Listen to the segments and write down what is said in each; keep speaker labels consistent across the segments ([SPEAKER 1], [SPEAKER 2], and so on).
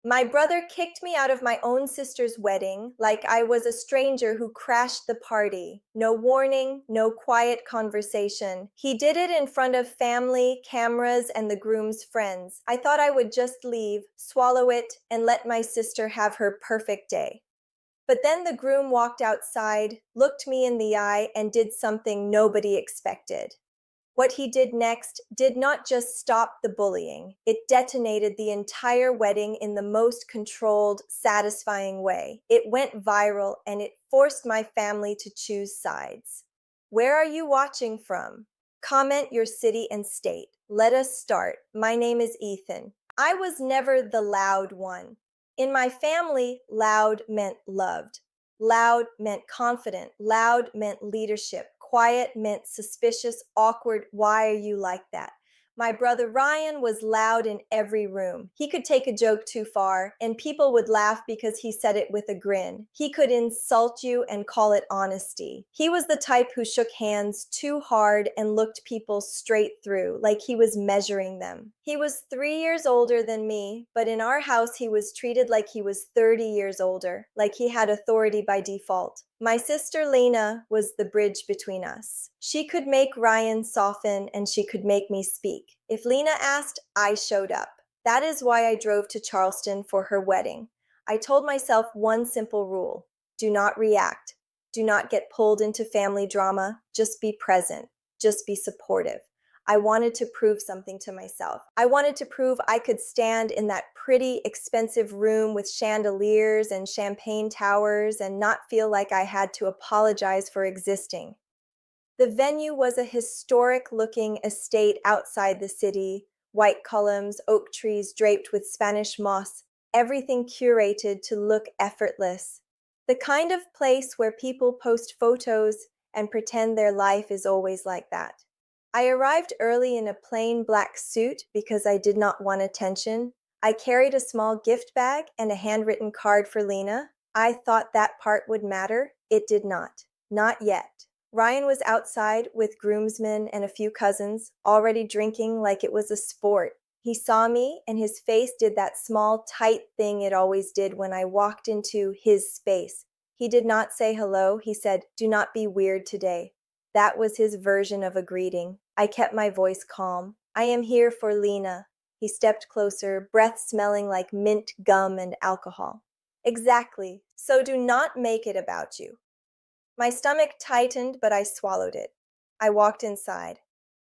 [SPEAKER 1] My brother kicked me out of my own sister's wedding like I was a stranger who crashed the party. No warning, no quiet conversation. He did it in front of family, cameras, and the groom's friends. I thought I would just leave, swallow it, and let my sister have her perfect day. But then the groom walked outside, looked me in the eye, and did something nobody expected. What he did next did not just stop the bullying, it detonated the entire wedding in the most controlled, satisfying way. It went viral and it forced my family to choose sides. Where are you watching from? Comment your city and state. Let us start. My name is Ethan. I was never the loud one. In my family, loud meant loved. Loud meant confident. Loud meant leadership. Quiet meant suspicious, awkward. Why are you like that? My brother Ryan was loud in every room. He could take a joke too far, and people would laugh because he said it with a grin. He could insult you and call it honesty. He was the type who shook hands too hard and looked people straight through, like he was measuring them. He was 3 years older than me, but in our house he was treated like he was 30 years older, like he had authority by default. My sister Lena was the bridge between us. She could make Ryan soften and she could make me speak. If Lena asked, I showed up. That is why I drove to Charleston for her wedding. I told myself one simple rule: do not react. Do not get pulled into family drama. Just be present. Just be supportive. I wanted to prove something to myself. I wanted to prove I could stand in that pretty, expensive room with chandeliers and champagne towers and not feel like I had to apologize for existing. The venue was a historic looking estate outside the city, white columns, oak trees draped with Spanish moss, everything curated to look effortless. The kind of place where people post photos and pretend their life is always like that. I arrived early in a plain black suit because I did not want attention. I carried a small gift bag and a handwritten card for Lena. I thought that part would matter. It did not. Not yet. Ryan was outside with groomsmen and a few cousins, already drinking like it was a sport. He saw me, and his face did that small, tight thing it always did when I walked into his space. He did not say hello. He said, "Do not be weird today." That was his version of a greeting. I kept my voice calm. "I am here for Lena." He stepped closer, breath smelling like mint, gum, and alcohol. "Exactly. So do not make it about you." My stomach tightened, but I swallowed it. I walked inside.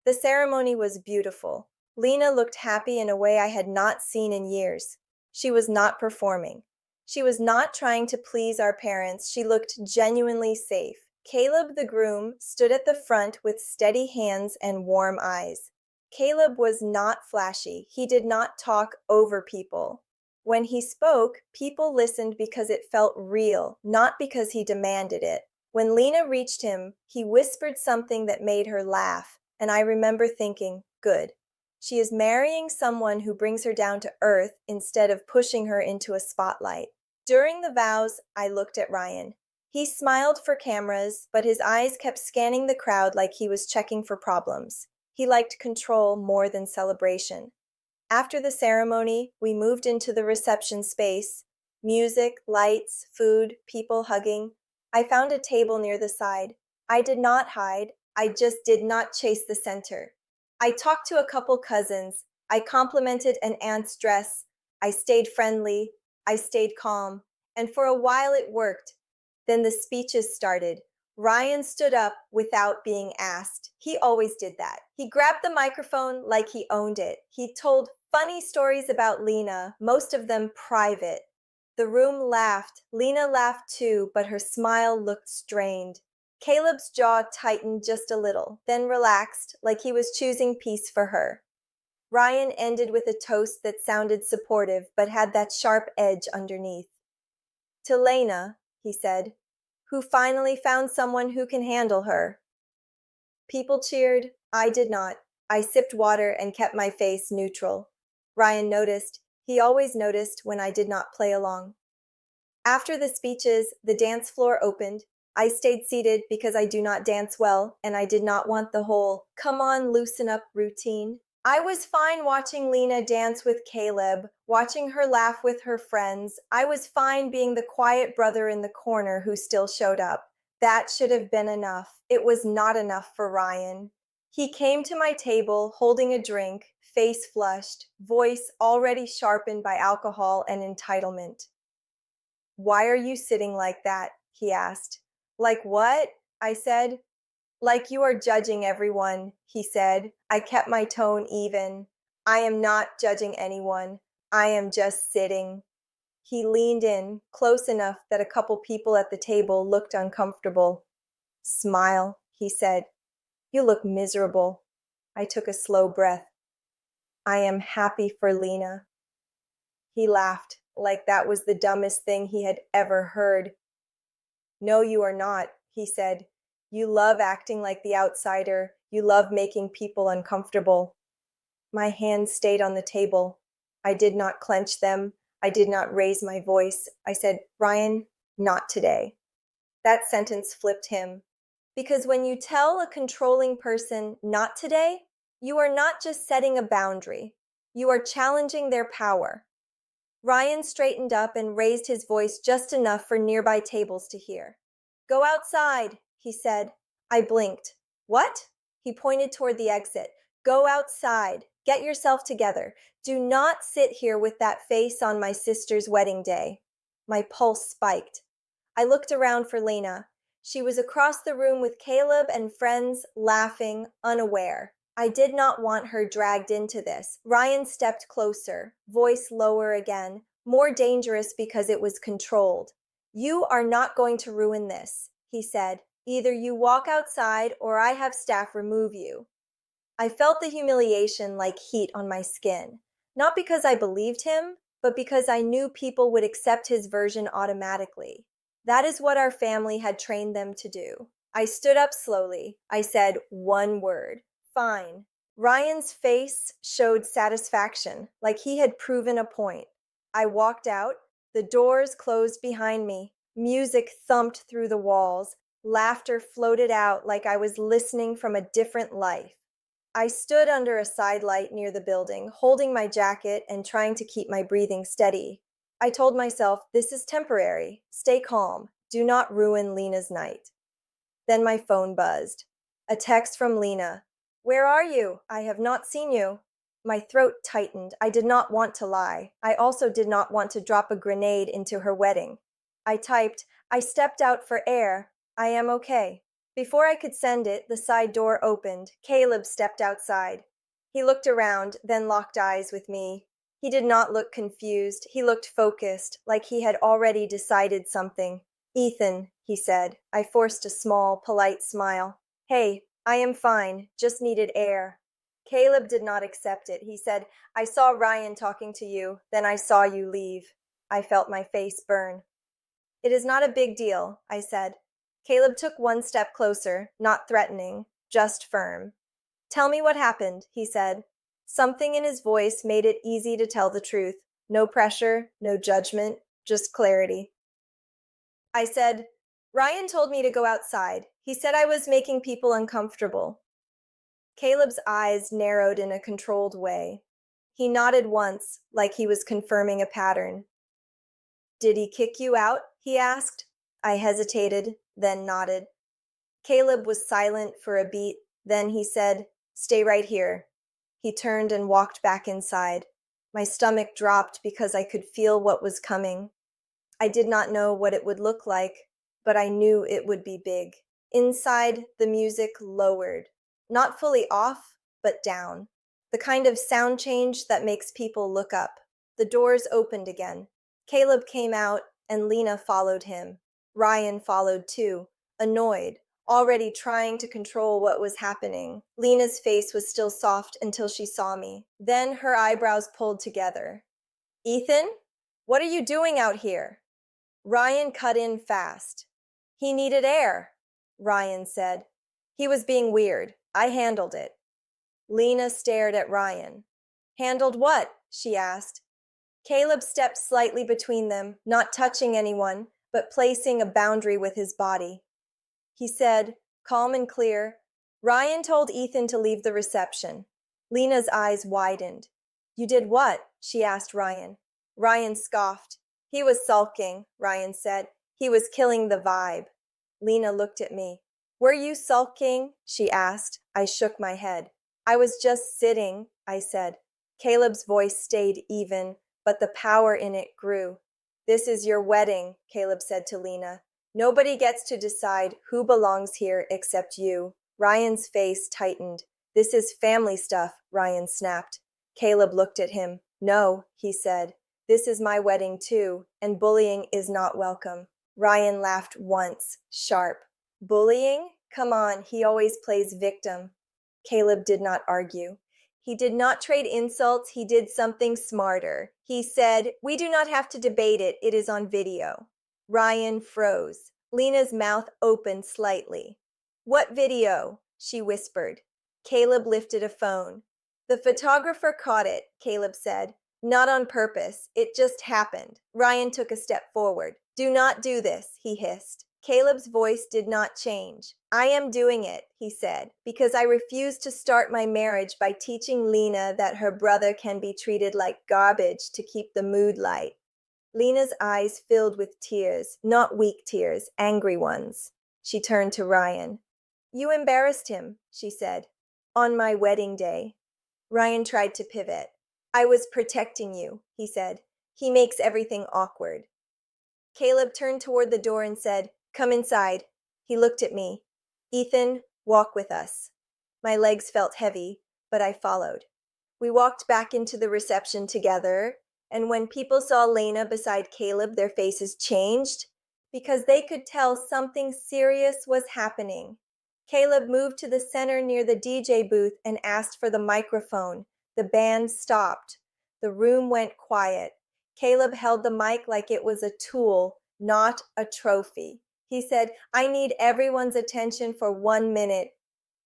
[SPEAKER 1] The ceremony was beautiful. Lena looked happy in a way I had not seen in years. She was not performing. She was not trying to please our parents. She looked genuinely safe. Caleb, the groom, stood at the front with steady hands and warm eyes. Caleb was not flashy. He did not talk over people. When he spoke, people listened because it felt real, not because he demanded it. When Lena reached him, he whispered something that made her laugh, and I remember thinking, good. She is marrying someone who brings her down to earth instead of pushing her into a spotlight. During the vows, I looked at Ryan. He smiled for cameras, but his eyes kept scanning the crowd like he was checking for problems. He liked control more than celebration. After the ceremony, we moved into the reception space. Music, lights, food, people hugging. I found a table near the side. I did not hide. I just did not chase the center. I talked to a couple cousins. I complimented an aunt's dress. I stayed friendly. I stayed calm. And for a while it worked. Then the speeches started. Ryan stood up without being asked. He always did that. He grabbed the microphone like he owned it. He told funny stories about Lena, most of them private. The room laughed. Lena laughed too, but her smile looked strained. Caleb's jaw tightened just a little, then relaxed, like he was choosing peace for her. Ryan ended with a toast that sounded supportive, but had that sharp edge underneath. "To Lena," he said, "who finally found someone who can handle her." People cheered. I did not. I sipped water and kept my face neutral. Ryan noticed. He always noticed when I did not play along. After the speeches, the dance floor opened. I stayed seated because I do not dance well, and I did not want the whole "come on, loosen up" routine. I was fine watching Lena dance with Caleb, watching her laugh with her friends. I was fine being the quiet brother in the corner who still showed up. That should have been enough. It was not enough for Ryan. He came to my table holding a drink, face flushed, voice already sharpened by alcohol and entitlement. "Why are you sitting like that?" he asked. "Like what?" I said. "Like you are judging everyone," he said. I kept my tone even. "I am not judging anyone. I am just sitting." He leaned in, close enough that a couple people at the table looked uncomfortable. "Smile," he said. "You look miserable." I took a slow breath. "I am happy for Lena." He laughed, like that was the dumbest thing he had ever heard. "No, you are not," he said. "You love acting like the outsider. You love making people uncomfortable." My hands stayed on the table. I did not clench them. I did not raise my voice. I said, "Ryan, not today." That sentence flipped him. Because when you tell a controlling person, "not today," you are not just setting a boundary. You are challenging their power. Ryan straightened up and raised his voice just enough for nearby tables to hear. "Go outside," he said. I blinked. "What?" He pointed toward the exit. "Go outside. Get yourself together. Do not sit here with that face on my sister's wedding day." My pulse spiked. I looked around for Lena. She was across the room with Caleb and friends, laughing, unaware. I did not want her dragged into this. Ryan stepped closer, voice lower again, more dangerous because it was controlled. "You are not going to ruin this," he said. "Either you walk outside or I have staff remove you." I felt the humiliation like heat on my skin. Not because I believed him, but because I knew people would accept his version automatically. That is what our family had trained them to do. I stood up slowly. I said one word. "Fine." Ryan's face showed satisfaction, like he had proven a point. I walked out. The doors closed behind me. Music thumped through the walls. Laughter floated out like I was listening from a different life. I stood under a side light near the building, holding my jacket and trying to keep my breathing steady. I told myself, this is temporary. Stay calm. Do not ruin Lena's night. Then my phone buzzed. A text from Lena. "Where are you? I have not seen you." My throat tightened. I did not want to lie. I also did not want to drop a grenade into her wedding. I typed, "I stepped out for air. I am okay." Before I could send it, the side door opened. Caleb stepped outside. He looked around, then locked eyes with me. He did not look confused. He looked focused, like he had already decided something. "Ethan," he said. I forced a small, polite smile. "Hey, I am fine. Just needed air." Caleb did not accept it. He said, "I saw Ryan talking to you, then I saw you leave." I felt my face burn. "It is not a big deal," I said. Caleb took one step closer, not threatening, just firm. "Tell me what happened," he said. Something in his voice made it easy to tell the truth. No pressure, no judgment, just clarity. I said, "Ryan told me to go outside. He said I was making people uncomfortable." Caleb's eyes narrowed in a controlled way. He nodded once, like he was confirming a pattern. "Did he kick you out?" he asked. I hesitated, then nodded. Caleb was silent for a beat, then he said, "Stay right here." He turned and walked back inside. My stomach dropped because I could feel what was coming. I did not know what it would look like, but I knew it would be big. Inside, the music lowered. Not fully off, but down. The kind of sound change that makes people look up. The doors opened again. Caleb came out, and Lena followed him. Ryan followed too, annoyed, already trying to control what was happening. Lena's face was still soft until she saw me. Then her eyebrows pulled together. "Ethan, what are you doing out here?" Ryan cut in fast. "He needed air," Ryan said. He was being weird. I handled it. Lena stared at Ryan. "Handled what?" she asked. Caleb stepped slightly between them, not touching anyone, but placing a boundary with his body. He said, calm and clear, "Ryan told Ethan to leave the reception." Lena's eyes widened. You did what? She asked Ryan. Ryan scoffed. He was sulking, Ryan said. He was killing the vibe. Lena looked at me. Were you sulking? She asked. I shook my head. I was just sitting, I said. Caleb's voice stayed even, but the power in it grew. This is your wedding, Caleb said to Lena. Nobody gets to decide who belongs here except you. Ryan's face tightened. This is family stuff, Ryan snapped. Caleb looked at him. No, he said. This is my wedding too, and bullying is not welcome. Ryan laughed once, sharp. Bullying? Come on, he always plays victim. Caleb did not argue. He did not trade insults, he did something smarter. He said, We do not have to debate it, it is on video. Ryan froze. Lena's mouth opened slightly. What video? She whispered. Caleb lifted a phone. The photographer caught it, Caleb said. Not on purpose, it just happened. Ryan took a step forward. Do not do this, he hissed. Caleb's voice did not change. I am doing it, he said, because I refuse to start my marriage by teaching Lena that her brother can be treated like garbage to keep the mood light. Lena's eyes filled with tears, not weak tears, angry ones. She turned to Ryan. You embarrassed him, she said. On my wedding day. Ryan tried to pivot. I was protecting you, he said. He makes everything awkward. Caleb turned toward the door and said, Come inside. He looked at me. Ethan, walk with us. My legs felt heavy, but I followed. We walked back into the reception together, and when people saw Lena beside Caleb, their faces changed because they could tell something serious was happening. Caleb moved to the center near the DJ booth and asked for the microphone. The band stopped. The room went quiet. Caleb held the mic like it was a tool, not a trophy. He said, I need everyone's attention for 1 minute.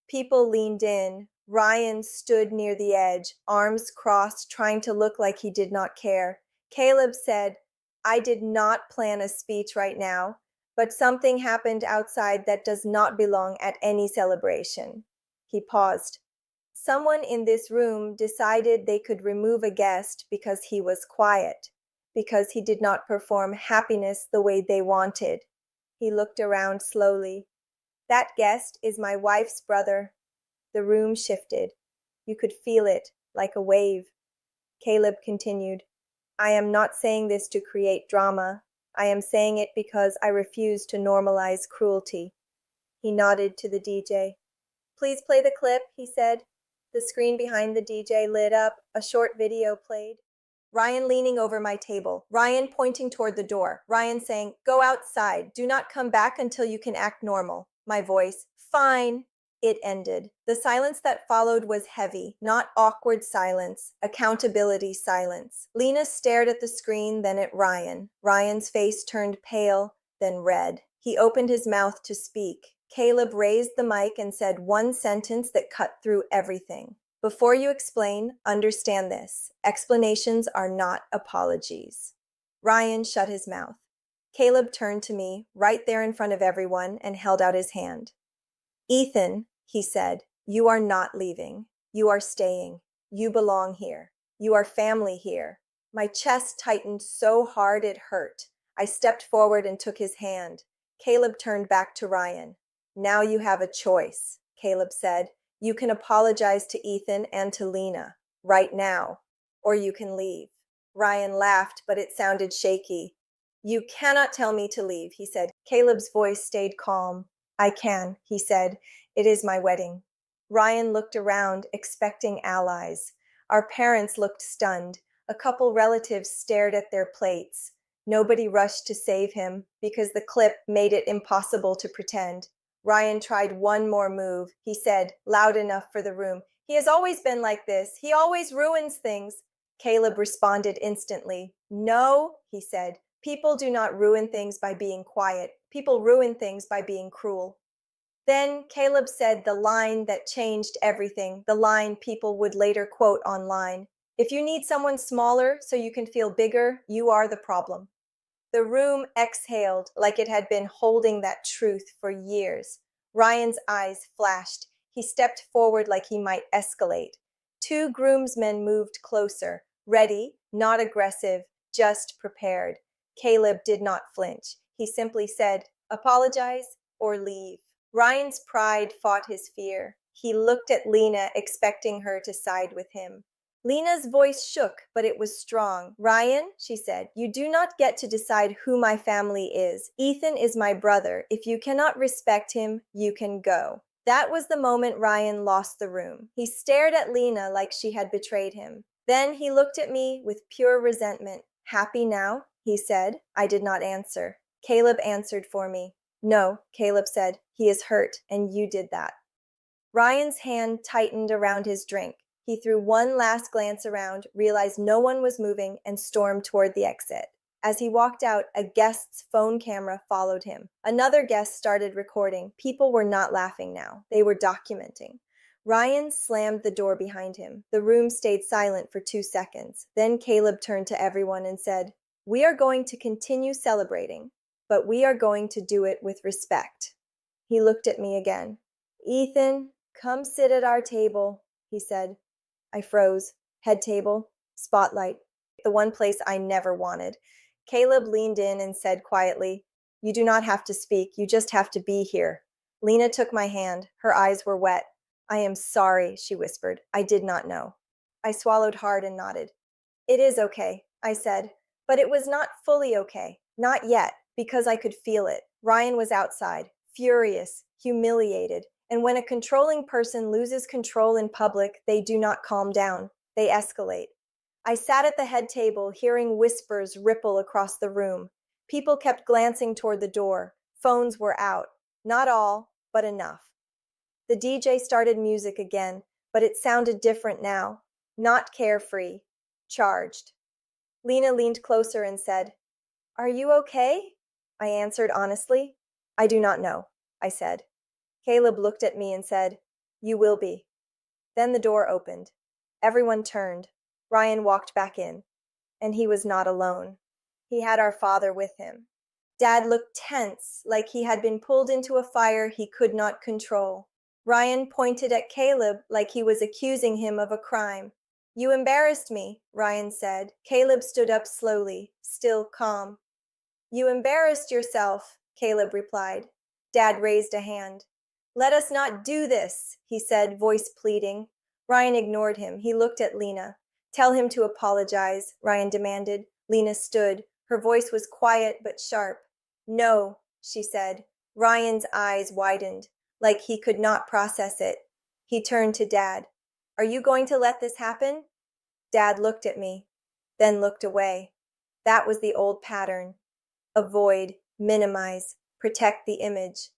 [SPEAKER 1] People leaned in. Ryan stood near the edge, arms crossed, trying to look like he did not care. Caleb said, I did not plan a speech right now, but something happened outside that does not belong at any celebration. He paused. Someone in this room decided they could remove a guest because he was quiet, because he did not perform happiness the way they wanted. He looked around slowly. That guest is my wife's brother. The room shifted. You could feel it, like a wave. Caleb continued, I am not saying this to create drama. I am saying it because I refuse to normalize cruelty. He nodded to the DJ. Please play the clip, he said. The screen behind the DJ lit up. A short video played. Ryan leaning over my table. Ryan pointing toward the door. Ryan saying, Go outside. Do not come back until you can act normal. My voice, Fine. It ended. The silence that followed was heavy, not awkward silence, accountability silence. Lena stared at the screen, then at Ryan. Ryan's face turned pale, then red. He opened his mouth to speak. Caleb raised the mic and said one sentence that cut through everything. Before you explain, understand this. Explanations are not apologies. Ryan shut his mouth. Caleb turned to me, right there in front of everyone, and held out his hand. Ethan, he said, you are not leaving. You are staying. You belong here. You are family here. My chest tightened so hard it hurt. I stepped forward and took his hand. Caleb turned back to Ryan. Now you have a choice, Caleb said. You can apologize to Ethan and to Lena, right now, or you can leave. Ryan laughed, but it sounded shaky. You cannot tell me to leave, he said. Caleb's voice stayed calm. I can, he said. It is my wedding. Ryan looked around, expecting allies. Our parents looked stunned. A couple relatives stared at their plates. Nobody rushed to save him, because the clip made it impossible to pretend. Ryan tried one more move. He said, loud enough for the room, He has always been like this. He always ruins things. Caleb responded instantly. No, he said. People do not ruin things by being quiet. People ruin things by being cruel. Then Caleb said the line that changed everything, the line people would later quote online. If you need someone smaller so you can feel bigger, you are the problem. The room exhaled like it had been holding that truth for years. Ryan's eyes flashed. He stepped forward like he might escalate. Two groomsmen moved closer, ready, not aggressive, just prepared. Caleb did not flinch. He simply said, "Apologize or leave." Ryan's pride fought his fear. He looked at Lena, expecting her to side with him. Lena's voice shook, but it was strong. "Ryan," she said, "you do not get to decide who my family is. Ethan is my brother. If you cannot respect him, you can go." That was the moment Ryan lost the room. He stared at Lena like she had betrayed him. Then he looked at me with pure resentment. "Happy now?" he said. I did not answer. Caleb answered for me. "No," Caleb said. "He is hurt, and you did that." Ryan's hand tightened around his drink. He threw one last glance around, realized no one was moving, and stormed toward the exit. As he walked out, a guest's phone camera followed him. Another guest started recording. People were not laughing now. They were documenting. Ryan slammed the door behind him. The room stayed silent for 2 seconds. Then Caleb turned to everyone and said, "We are going to continue celebrating, but we are going to do it with respect." He looked at me again. "Ethan, come sit at our table," he said. I froze. Head table, spotlight, the one place I never wanted. Caleb leaned in and said quietly, "You do not have to speak, you just have to be here." Lena took my hand. Her eyes were wet. "I am sorry," she whispered. "I did not know." I swallowed hard and nodded. "It is okay," I said. But it was not fully okay. Not yet, because I could feel it. Ryan was outside, furious, humiliated. And when a controlling person loses control in public, they do not calm down. They escalate. I sat at the head table, hearing whispers ripple across the room. People kept glancing toward the door. Phones were out. Not all, but enough. The DJ started music again, but it sounded different now. Not carefree. Charged. Lena leaned closer and said, "Are you okay?" I answered honestly, "I do not know," I said. Caleb looked at me and said, "You will be." Then the door opened. Everyone turned. Ryan walked back in. And he was not alone. He had our father with him. Dad looked tense, like he had been pulled into a fire he could not control. Ryan pointed at Caleb like he was accusing him of a crime. "You embarrassed me," Ryan said. Caleb stood up slowly, still calm. "You embarrassed yourself," Caleb replied. Dad raised a hand. "Let us not do this," he said, voice pleading. Ryan ignored him. He looked at Lena. "Tell him to apologize," Ryan demanded. Lena stood. Her voice was quiet but sharp. "No," she said. Ryan's eyes widened, like he could not process it. He turned to Dad. "Are you going to let this happen?" Dad looked at me, then looked away. That was the old pattern. Avoid, minimize, protect the image.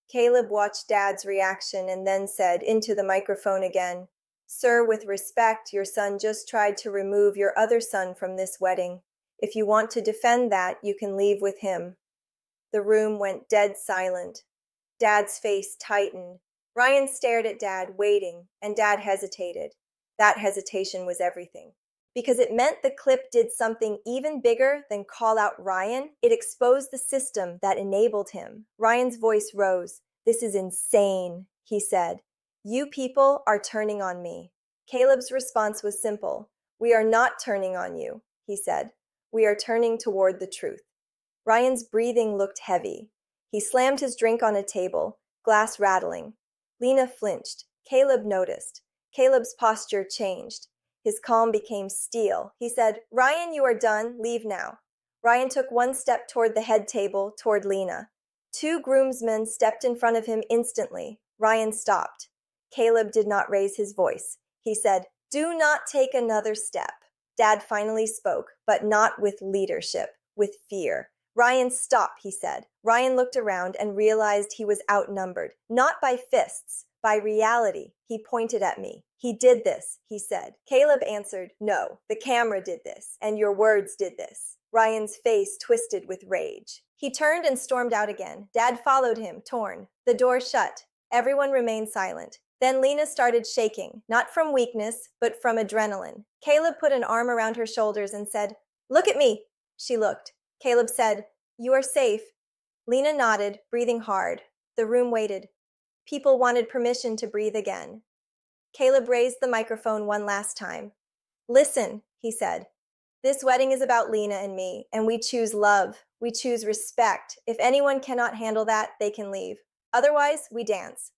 [SPEAKER 1] Caleb watched Dad's reaction and then said into the microphone again, "Sir, with respect, your son just tried to remove your other son from this wedding. If you want to defend that, you can leave with him." The room went dead silent. Dad's face tightened. Ryan stared at Dad, waiting, and Dad hesitated. That hesitation was everything. Because it meant the clip did something even bigger than call out Ryan. It exposed the system that enabled him. Ryan's voice rose. "This is insane," he said. "You people are turning on me." Caleb's response was simple. "We are not turning on you," he said. "We are turning toward the truth." Ryan's breathing looked heavy. He slammed his drink on a table, glass rattling. Lena flinched. Caleb noticed. Caleb's posture changed. His calm became steel. He said, "Ryan, you are done. Leave now." Ryan took one step toward the head table, toward Lena. Two groomsmen stepped in front of him instantly. Ryan stopped. Caleb did not raise his voice. He said, "Do not take another step." Dad finally spoke, but not with leadership, with fear. "Ryan, stop," he said. Ryan looked around and realized he was outnumbered, not by fists, by reality. He pointed at me. "He did this," he said. Caleb answered, "No, the camera did this, and your words did this." Ryan's face twisted with rage. He turned and stormed out again. Dad followed him, torn. The door shut. Everyone remained silent. Then Lena started shaking, not from weakness, but from adrenaline. Caleb put an arm around her shoulders and said, "Look at me." She looked. Caleb said, "You are safe." Lena nodded, breathing hard. The room waited. People wanted permission to breathe again. Caleb raised the microphone one last time. Listen, he said. This wedding is about Lena and me, and we choose love. We choose respect. If anyone cannot handle that, they can leave. Otherwise, we dance.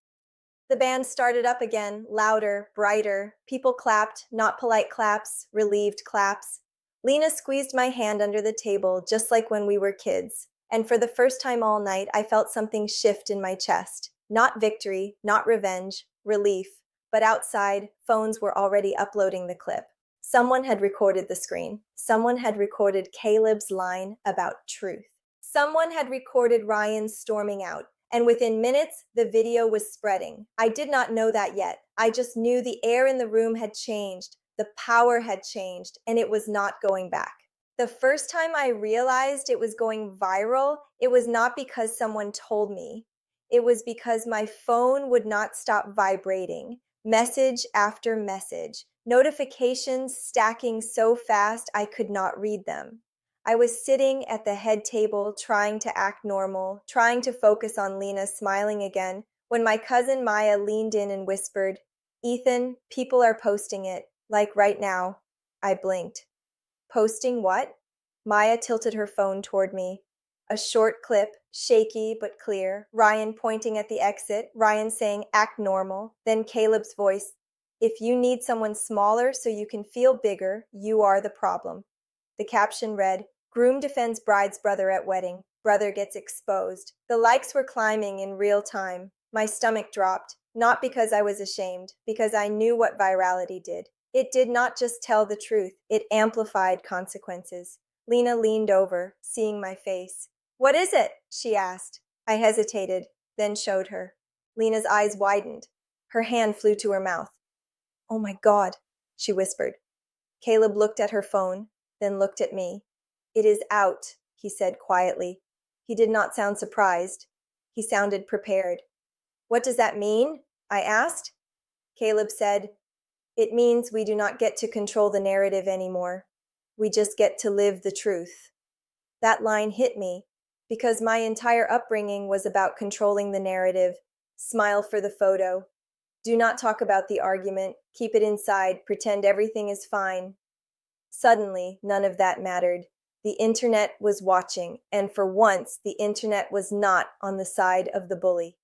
[SPEAKER 1] The band started up again, louder, brighter. People clapped, not polite claps, relieved claps. Lena squeezed my hand under the table, just like when we were kids. And for the first time all night, I felt something shift in my chest. Not victory, not revenge, relief. But outside, phones were already uploading the clip. Someone had recorded the screen. Someone had recorded Caleb's line about truth. Someone had recorded Ryan storming out. And within minutes, the video was spreading. I did not know that yet. I just knew the air in the room had changed, the power had changed, and it was not going back. The first time I realized it was going viral, it was not because someone told me. It was because my phone would not stop vibrating, message after message, notifications stacking so fast I could not read them. I was sitting at the head table trying to act normal, trying to focus on Lena smiling again, when my cousin Maya leaned in and whispered, Ethan, people are posting it, like right now. I blinked. Posting what? Maya tilted her phone toward me. A short clip, shaky but clear, Ryan pointing at the exit, Ryan saying, act normal, then Caleb's voice, if you need someone smaller so you can feel bigger, you are the problem. The caption read, Groom defends bride's brother at wedding. Brother gets exposed. The likes were climbing in real time. My stomach dropped, not because I was ashamed, because I knew what virality did. It did not just tell the truth, it amplified consequences. Lena leaned over, seeing my face. What is it? She asked. I hesitated, then showed her. Lena's eyes widened. Her hand flew to her mouth. Oh my God, she whispered. Caleb looked at her phone, then looked at me. It is out, he said quietly. He did not sound surprised. He sounded prepared. What does that mean? I asked. Caleb said, it means we do not get to control the narrative anymore. We just get to live the truth. That line hit me, because my entire upbringing was about controlling the narrative. Smile for the photo. Do not talk about the argument. Keep it inside. Pretend everything is fine. Suddenly, none of that mattered. The internet was watching, and for once, the internet was not on the side of the bully.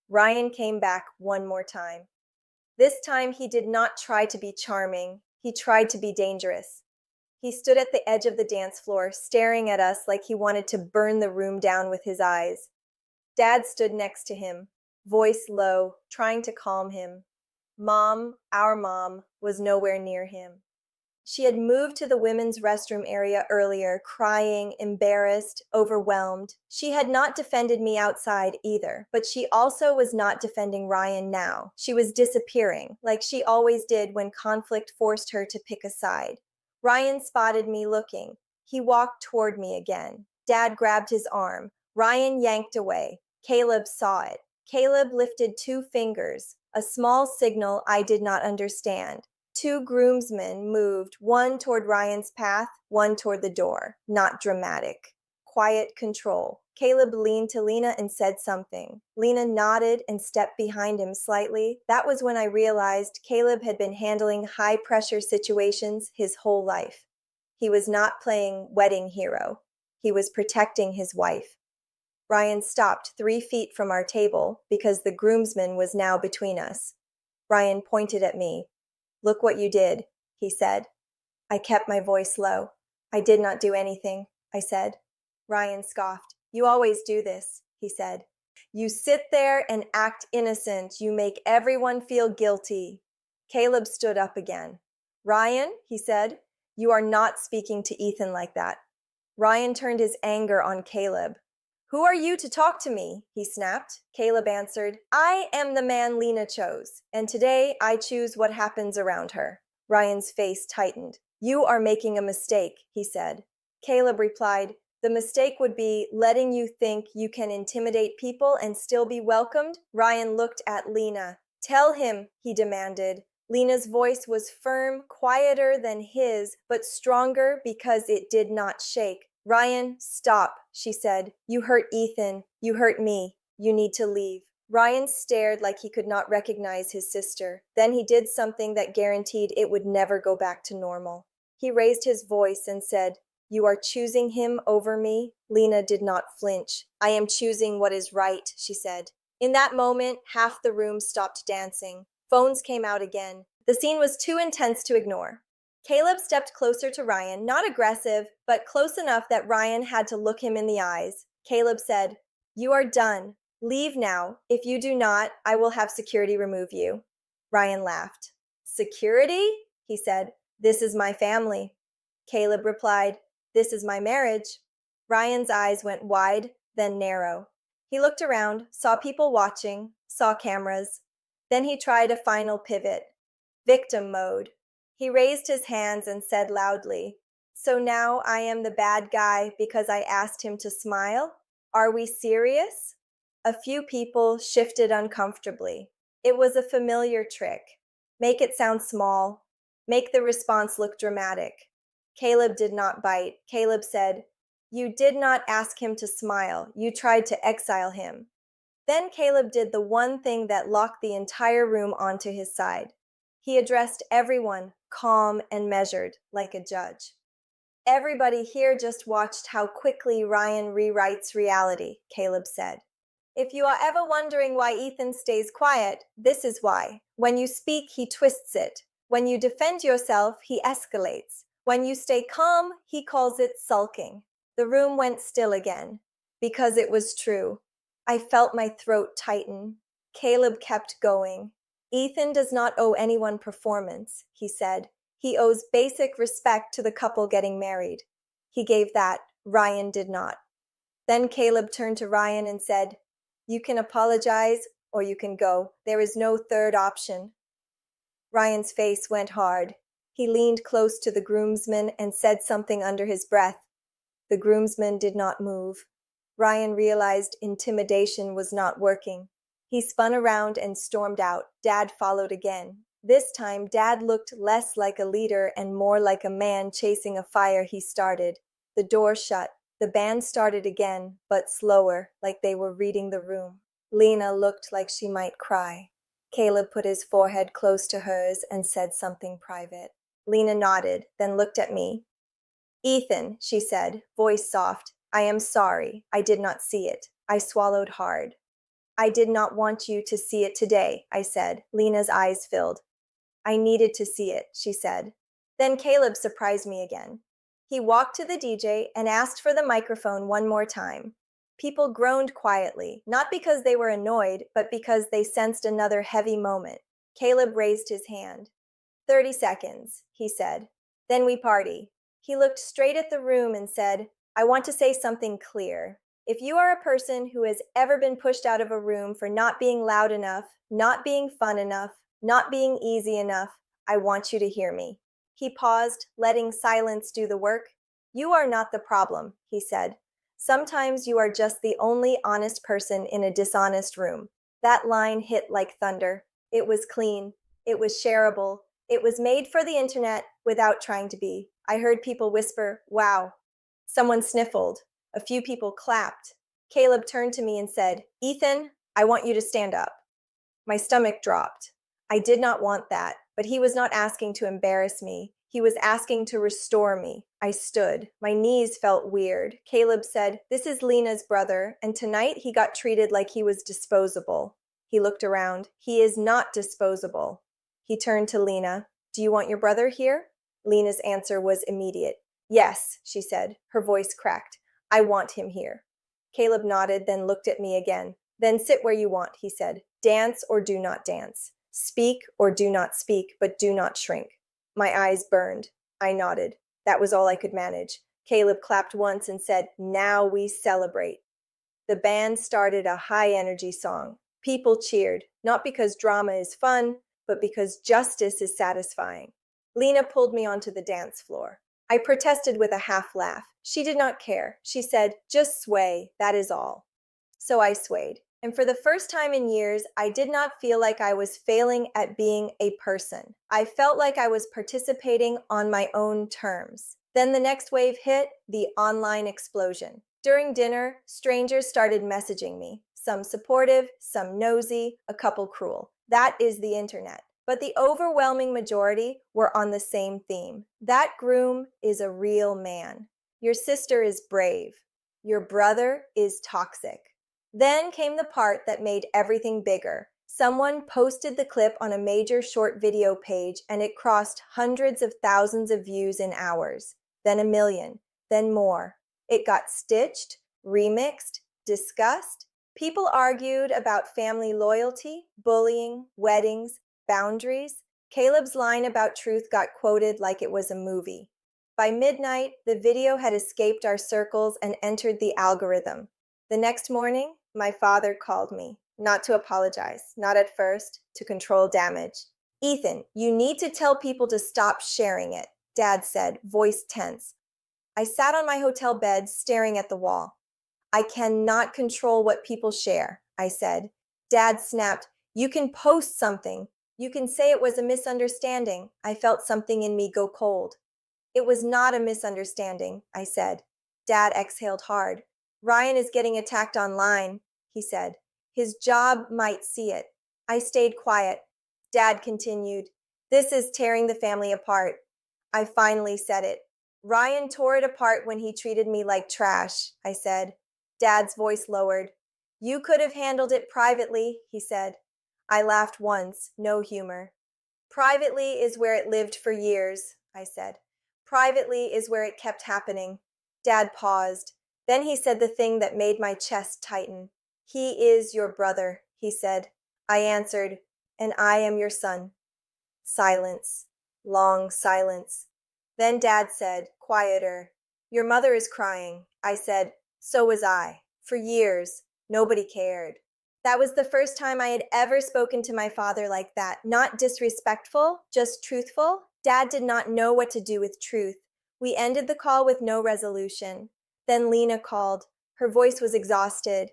[SPEAKER 1] Ryan came back one more time. This time, he did not try to be charming. He tried to be dangerous. He stood at the edge of the dance floor, staring at us like he wanted to burn the room down with his eyes. Dad stood next to him, voice low, trying to calm him. Mom, our mom, was nowhere near him. She had moved to the women's restroom area earlier, crying, embarrassed, overwhelmed. She had not defended me outside either, but she also was not defending Ryan now. She was disappearing, like she always did when conflict forced her to pick a side. Ryan spotted me looking. He walked toward me again. Dad grabbed his arm. Ryan yanked away. Caleb saw it. Caleb lifted 2 fingers, a small signal I did not understand. 2 groomsmen moved, one toward Ryan's path, one toward the door. Not dramatic. Quiet control. Caleb leaned to Lena and said something. Lena nodded and stepped behind him slightly. That was when I realized Caleb had been handling high-pressure situations his whole life. He was not playing wedding hero. He was protecting his wife. Ryan stopped 3 feet from our table because the groomsman was now between us. Ryan pointed at me. Look what you did, he said. I kept my voice low. I did not do anything, I said. Ryan scoffed. You always do this, he said. You sit there and act innocent. You make everyone feel guilty. Caleb stood up again. Ryan, he said, you are not speaking to Ethan like that. Ryan turned his anger on Caleb. Who are you to talk to me? He snapped. Caleb answered, I am the man Lena chose, and today I choose what happens around her. Ryan's face tightened. You are making a mistake, he said. Caleb replied, the mistake would be letting you think you can intimidate people and still be welcomed. Ryan looked at Lena. Tell him, he demanded. Lena's voice was firm, quieter than his, but stronger because it did not shake. Ryan, stop, she said. You hurt Ethan. You hurt me. You need to leave. Ryan stared like he could not recognize his sister. Then he did something that guaranteed it would never go back to normal. He raised his voice and said, "You are choosing him over me?" Lena did not flinch. "I am choosing what is right," she said. In that moment, half the room stopped dancing. Phones came out again. The scene was too intense to ignore. Caleb stepped closer to Ryan, not aggressive, but close enough that Ryan had to look him in the eyes. Caleb said, "You are done. Leave now. If you do not, I will have security remove you." Ryan laughed. "Security?" he said. "This is my family." Caleb replied, "This is my marriage." Ryan's eyes went wide, then narrow. He looked around, saw people watching, saw cameras. Then he tried a final pivot. Victim mode. He raised his hands and said loudly, "So now I am the bad guy because I asked him to smile? Are we serious?" A few people shifted uncomfortably. It was a familiar trick. Make it sound small. Make the response look dramatic. Caleb did not bite. Caleb said, "You did not ask him to smile. You tried to exile him." Then Caleb did the one thing that locked the entire room onto his side. He addressed everyone, calm and measured, like a judge. "Everybody here just watched how quickly Ryan rewrites reality," Caleb said. "If you are ever wondering why Ethan stays quiet, this is why. When you speak, he twists it. When you defend yourself, he escalates. When you stay calm, he calls it sulking." The room went still again. Because it was true. I felt my throat tighten. Caleb kept going. "Ethan does not owe anyone performance," he said. "He owes basic respect to the couple getting married." He gave that. Ryan did not. Then Caleb turned to Ryan and said, "You can apologize or you can go. There is no third option." Ryan's face went hard. He leaned close to the groomsman and said something under his breath. The groomsman did not move. Ryan realized intimidation was not working. He spun around and stormed out. Dad followed again. This time, Dad looked less like a leader and more like a man chasing a fire he started. The door shut. The band started again, but slower, like they were reading the room. Lena looked like she might cry. Caleb put his forehead close to hers and said something private. Lena nodded, then looked at me. "Ethan," she said, voice soft, "I am sorry. I did not see it." I swallowed hard. "I did not want you to see it today," I said. Lena's eyes filled. "I needed to see it," she said. Then Caleb surprised me again. He walked to the DJ and asked for the microphone one more time. People groaned quietly, not because they were annoyed, but because they sensed another heavy moment. Caleb raised his hand. 30 seconds, he said. "Then we party." He looked straight at the room and said, "I want to say something clear. If you are a person who has ever been pushed out of a room for not being loud enough, not being fun enough, not being easy enough, I want you to hear me." He paused, letting silence do the work. "You are not the problem," he said. "Sometimes you are just the only honest person in a dishonest room." That line hit like thunder. It was clean. It was shareable. It was made for the internet without trying to be. I heard people whisper, "Wow." Someone sniffled. A few people clapped. Caleb turned to me and said, "Ethan, I want you to stand up." My stomach dropped. I did not want that, but he was not asking to embarrass me. He was asking to restore me. I stood. My knees felt weird. Caleb said, "This is Lena's brother, and tonight he got treated like he was disposable." He looked around. "He is not disposable." He turned to Lena. "Do you want your brother here?" Lena's answer was immediate. "Yes," she said. Her voice cracked. "I want him here." Caleb nodded, then looked at me again. "Then sit where you want," he said. "Dance or do not dance. Speak or do not speak, but do not shrink." My eyes burned. I nodded. That was all I could manage. Caleb clapped once and said, "Now we celebrate." The band started a high-energy song. People cheered, not because drama is fun, but because justice is satisfying. Lena pulled me onto the dance floor. I protested with a half laugh. She did not care. She said, "Just sway, that is all." So I swayed. And for the first time in years, I did not feel like I was failing at being a person. I felt like I was participating on my own terms. Then the next wave hit, the online explosion. During dinner, strangers started messaging me. Some supportive, some nosy, a couple cruel. That is the internet. But the overwhelming majority were on the same theme. That groom is a real man. Your sister is brave. Your brother is toxic. Then came the part that made everything bigger. Someone posted the clip on a major short video page and it crossed hundreds of thousands of views in hours, then a million, then more. It got stitched, remixed, discussed. People argued about family loyalty, bullying, weddings, boundaries. Caleb's line about truth got quoted like it was a movie. By midnight, the video had escaped our circles and entered the algorithm. The next morning, my father called me, not to apologize, not at first, to control damage. Ethan, you need to tell people to stop sharing it, Dad said, voice tense. I sat on my hotel bed, staring at the wall. I cannot control what people share, I said. Dad snapped, you can post something. You can say it was a misunderstanding. I felt something in me go cold. It was not a misunderstanding, I said. Dad exhaled hard. Ryan is getting attacked online, he said. His job might see it. I stayed quiet. Dad continued, this is tearing the family apart. I finally said it. Ryan tore it apart when he treated me like trash, I said. Dad's voice lowered. You could have handled it privately, he said. I laughed once, no humor. Privately is where it lived for years, I said. Privately is where it kept happening. Dad paused. Then he said the thing that made my chest tighten. He is your brother, he said. I answered, and I am your son. Silence. Long silence. Then Dad said, quieter, your mother is crying. I said, so was I. For years, nobody cared. That was the first time I had ever spoken to my father like that. Not disrespectful, just truthful. Dad did not know what to do with truth. We ended the call with no resolution. Then Lena called. Her voice was exhausted.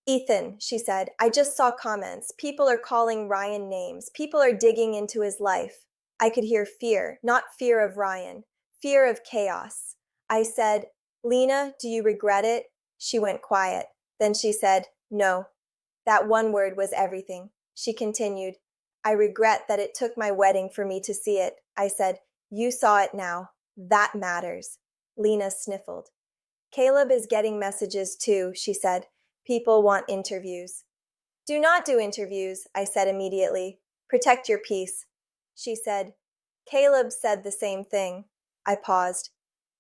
[SPEAKER 1] Ethan, she said, I just saw comments. People are calling Ryan names. People are digging into his life. I could hear fear, not fear of Ryan, fear of chaos. I said, Lena, do you regret it? She went quiet. Then she said, no. That one word was everything. She continued, I regret that it took my wedding for me to see it. I said, you saw it now. That matters. Lena sniffled. Caleb is getting messages too, she said. People want interviews. Do not do interviews, I said immediately. Protect your peace. She said, Caleb said the same thing. I paused.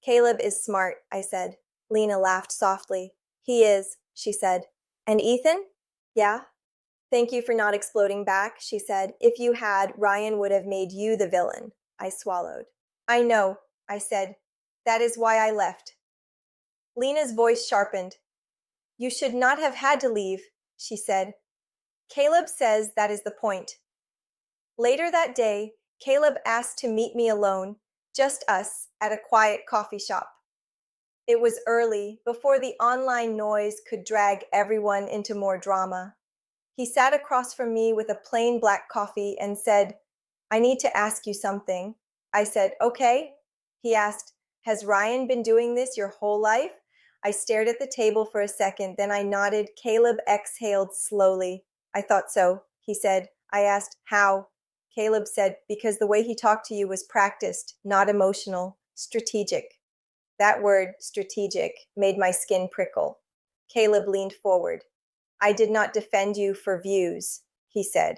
[SPEAKER 1] Caleb is smart, I said. Lena laughed softly. He is, she said. And Ethan? Yeah? Thank you for not exploding back, she said. If you had, Ryan would have made you the villain. I swallowed. I know, I said. That is why I left. Lena's voice sharpened. You should not have had to leave, she said. Caleb says that is the point. Later that day, Caleb asked to meet me alone, just us, at a quiet coffee shop. It was early, before the online noise could drag everyone into more drama. He sat across from me with a plain black coffee and said, I need to ask you something. I said, okay. He asked, has Ryan been doing this your whole life? I stared at the table for a second, then I nodded. Caleb exhaled slowly. I thought so, he said. I asked, how? Caleb said, because the way he talked to you was practiced, not emotional, strategic. That word, strategic, made my skin prickle. Caleb leaned forward. I did not defend you for views, he said.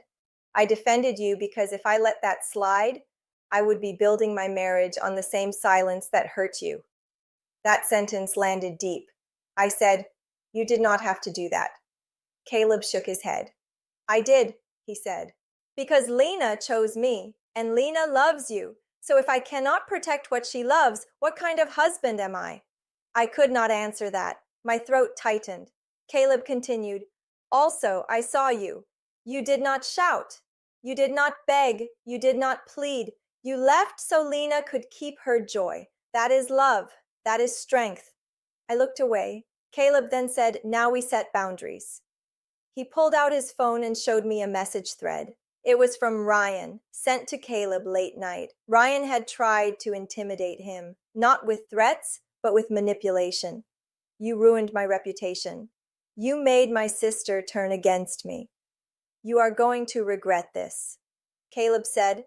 [SPEAKER 1] I defended you because if I let that slide, I would be building my marriage on the same silence that hurt you. That sentence landed deep. I said, you did not have to do that. Caleb shook his head. I did, he said, because Lena chose me, and Lena loves you. So if I cannot protect what she loves, what kind of husband am I? I could not answer that. My throat tightened. Caleb continued, also, I saw you. You did not shout. You did not beg. You did not plead. You left so Lena could keep her joy. That is love. That is strength. I looked away. Caleb then said, now we set boundaries. He pulled out his phone and showed me a message thread. It was from Ryan, sent to Caleb late night. Ryan had tried to intimidate him, not with threats, but with manipulation. You ruined my reputation. You made my sister turn against me. You are going to regret this. Caleb said,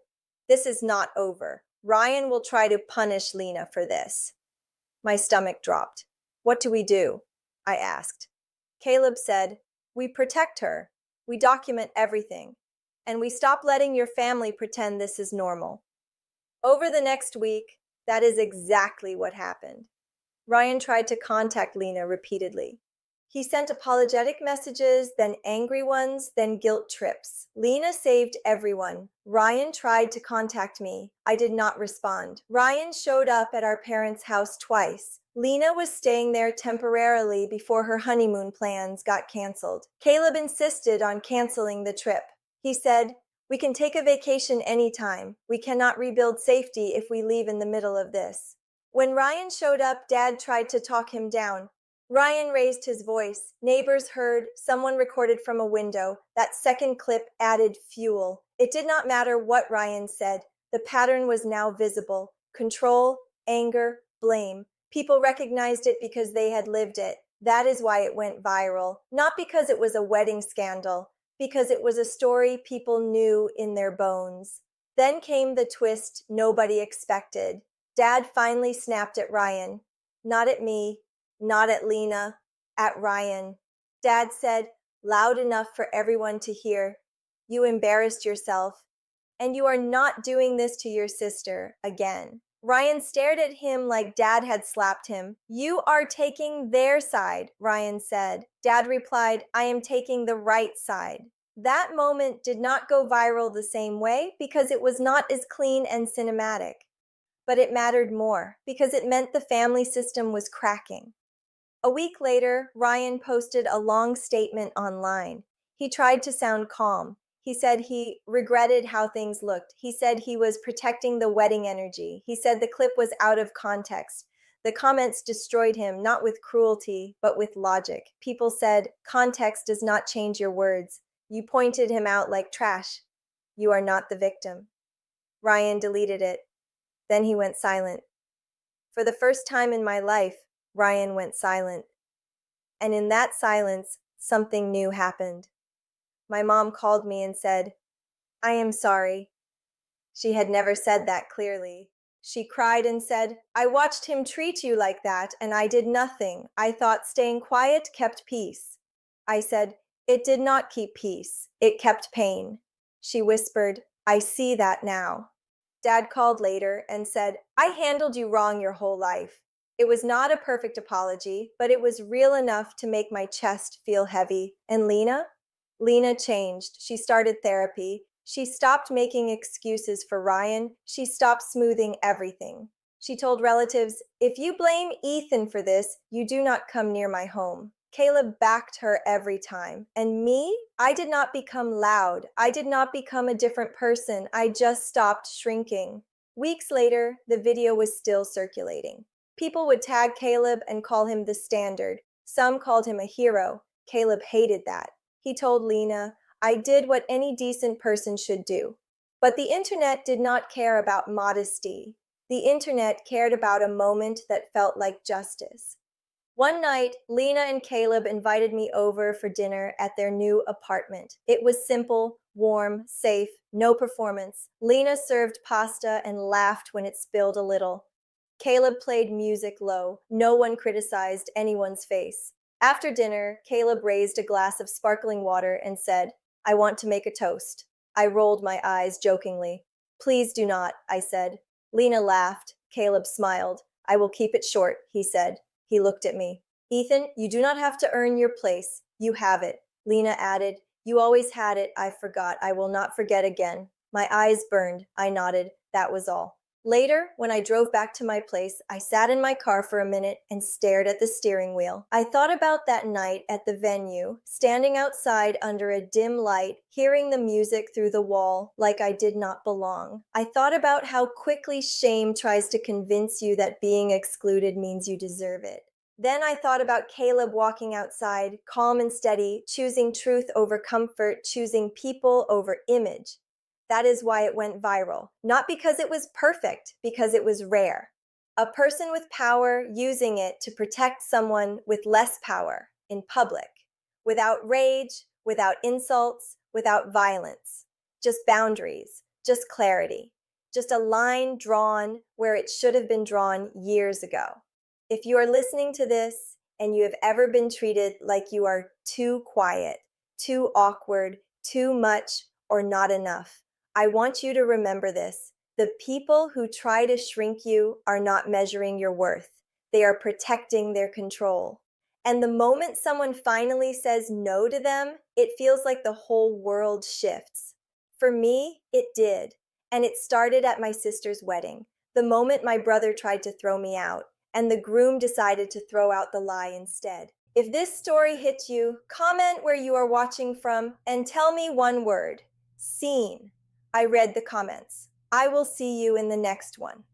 [SPEAKER 1] This is not over. Ryan will try to punish Lena for this. My stomach dropped. What do we do? I asked. Caleb said, We protect her. We document everything. And we stop letting your family pretend this is normal. Over the next week, that is exactly what happened. Ryan tried to contact Lena repeatedly. He sent apologetic messages, then angry ones, then guilt trips. Lena saved everyone. Ryan tried to contact me. I did not respond. Ryan showed up at our parents' house twice. Lena was staying there temporarily before her honeymoon plans got canceled. Caleb insisted on canceling the trip. He said, We can take a vacation anytime. We cannot rebuild safety if we leave in the middle of this. When Ryan showed up, Dad tried to talk him down. Ryan raised his voice. Neighbors heard. Someone recorded from a window. That second clip added fuel. It did not matter what Ryan said. The pattern was now visible. Control, anger, blame. People recognized it because they had lived it. That is why it went viral. Not because it was a wedding scandal, because it was a story people knew in their bones. Then came the twist nobody expected. Dad finally snapped at Ryan. Not at me, not at Lena, at Ryan. Dad said, loud enough for everyone to hear, You embarrassed yourself, and you are not doing this to your sister again. Ryan stared at him like Dad had slapped him. You are taking their side, Ryan said. Dad replied, I am taking the right side. That moment did not go viral the same way because it was not as clean and cinematic. But it mattered more because it meant the family system was cracking. A week later, Ryan posted a long statement online. He tried to sound calm. He said he regretted how things looked. He said he was protecting the wedding energy. He said the clip was out of context. The comments destroyed him, not with cruelty, but with logic. People said, Context does not change your words. You pointed him out like trash. You are not the victim. Ryan deleted it. Then he went silent. For the first time in my life, Ryan went silent. And in that silence, something new happened. My mom called me and said, I am sorry. She had never said that clearly. She cried and said, I watched him treat you like that, and I did nothing. I thought staying quiet kept peace. I said, It did not keep peace. It kept pain. She whispered, I see that now. Dad called later and said, I handled you wrong your whole life. It was not a perfect apology, but it was real enough to make my chest feel heavy. And Lena? Lena changed. She started therapy. She stopped making excuses for Ryan. She stopped smoothing everything. She told relatives, If you blame Ethan for this, you do not come near my home. Caleb backed her every time. And me? I did not become loud. I did not become a different person. I just stopped shrinking. Weeks later, the video was still circulating. People would tag Caleb and call him the standard. Some called him a hero. Caleb hated that. He told Lena, I did what any decent person should do. But the internet did not care about modesty. The internet cared about a moment that felt like justice. One night, Lena and Caleb invited me over for dinner at their new apartment. It was simple, warm, safe, no performance. Lena served pasta and laughed when it spilled a little. Caleb played music low. No one criticized anyone's face. After dinner, Caleb raised a glass of sparkling water and said, I want to make a toast. I rolled my eyes jokingly. Please do not, I said. Lena laughed. Caleb smiled. I will keep it short, he said. He looked at me. Ethan, you do not have to earn your place. You have it. Lena added, You always had it. I forgot. I will not forget again. My eyes burned. I nodded. That was all. Later, when I drove back to my place, I sat in my car for a minute and stared at the steering wheel. I thought about that night at the venue, standing outside under a dim light, hearing the music through the wall like I did not belong. I thought about how quickly shame tries to convince you that being excluded means you deserve it. Then I thought about Caleb walking outside, calm and steady, choosing truth over comfort, choosing people over image. That is why it went viral. Not because it was perfect, because it was rare. A person with power using it to protect someone with less power in public. without rage, without insults, without violence. Just boundaries, just clarity, just a line drawn where it should have been drawn years ago. If you are listening to this and you have ever been treated like you are too quiet, too awkward, too much, or not enough, I want you to remember this. The people who try to shrink you are not measuring your worth. They are protecting their control. And the moment someone finally says no to them, it feels like the whole world shifts. For me, it did. And it started at my sister's wedding, the moment my brother tried to throw me out, and the groom decided to throw out the lie instead. If this story hit you, comment where you are watching from and tell me one word: seen. I read the comments. I will see you in the next one.